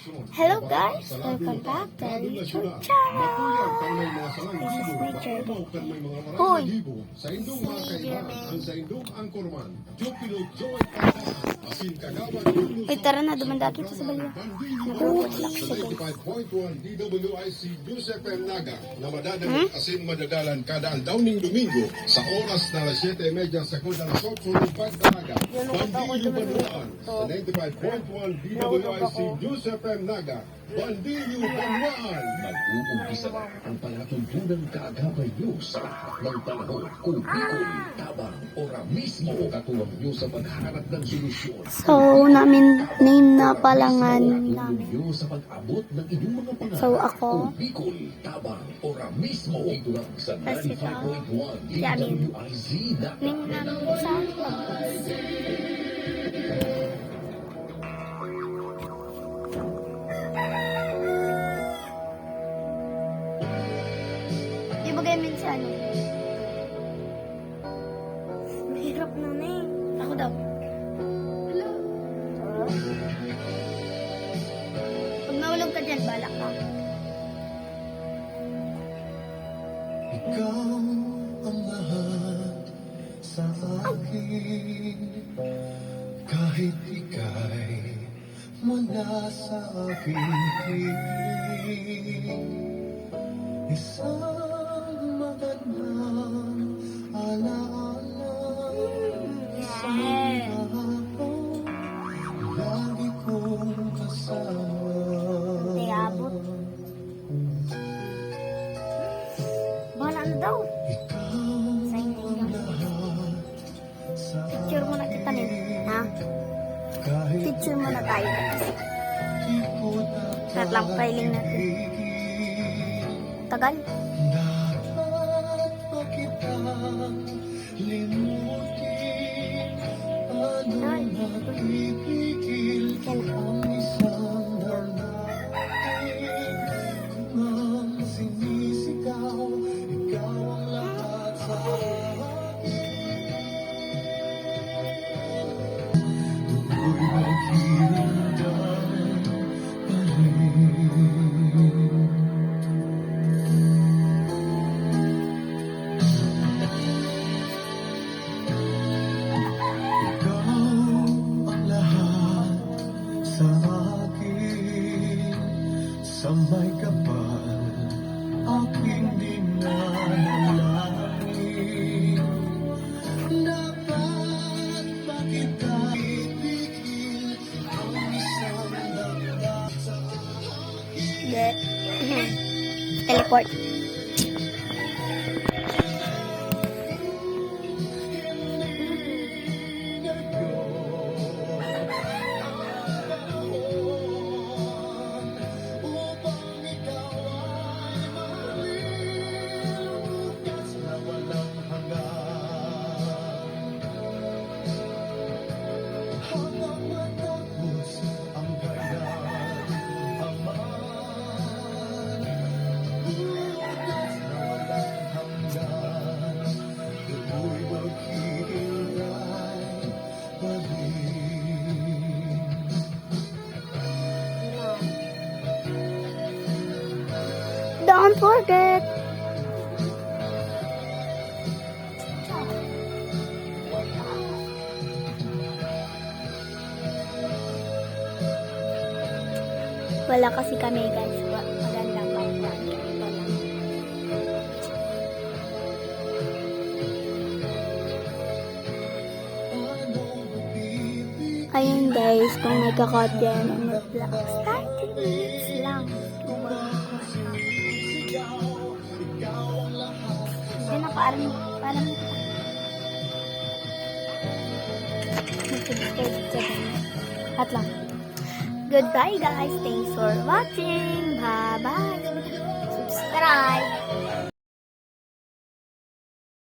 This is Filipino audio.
Hello guys, welcome back to our YouTube channel. This is Nature Day. Hoy! Wait, tara na, dumandaki ito sa balya. DWIC Joseph M. Naga na madadalang asin madadalan kada Downing Domingo sa oras na 7:30 sa kundang Sotsunod Pagdalaga. Bandilyo Banwaan sa 95.1 DWIC Joseph M. Naga. Bandilyo Banwaan. Mag-uumpisa ang palatuntunan kaagapay niyo sa lahat ng panahon kung Bicol, Tabang, ora mismo katuwang niyo sa pagharap ng solusyon. So, name na palangan namin. Niyo sa pag-abot ng inyong mga pangarap. So, ako, kung Bicol, Tabang, ora mismo ito lang sa Kasi 95.1 yamin. DWIZ na name namin sa Di ba kayo minsan? Mahirap na na eh. Ako daw. Hello. Pag mahulog ka dyan, balak ka. Ikaw ang lahat sa akin, kahit ika'y mula sa aking piling. Isang magandang alaala, isang hapon, lagi kong kasama. Tiabot. Bahala na daw. Sa inyo lang. Picture mo na kita nito. Ha? Picture mo na tayo. Start lang filing natin. Tagal. Dapat ba kitang limutin? Ano magpipigil ang isang lalaki? Kung ang sinisigaw, ikaw ang lahat sa akin. Tukoy maghihintay pa rin. Sa akin, sa may kapal, aking dinanalangin. Dapat ba kita ibigin ang isang langit sa akin? Teleport. Upang ikaw ay malilugas na walang hanggan. Habang matapos ang ganyan, aman, lugas na walang hanggan. Tuloy maghihintay pa rin. Don't forget. Wala kasi kami guys. Maganda pa. Ayun guys, kung may kakot yan, mag-vlog. 30 minutes lang. Yun na parang At lang. Goodbye guys. Thanks for watching. Bye bye. Subscribe.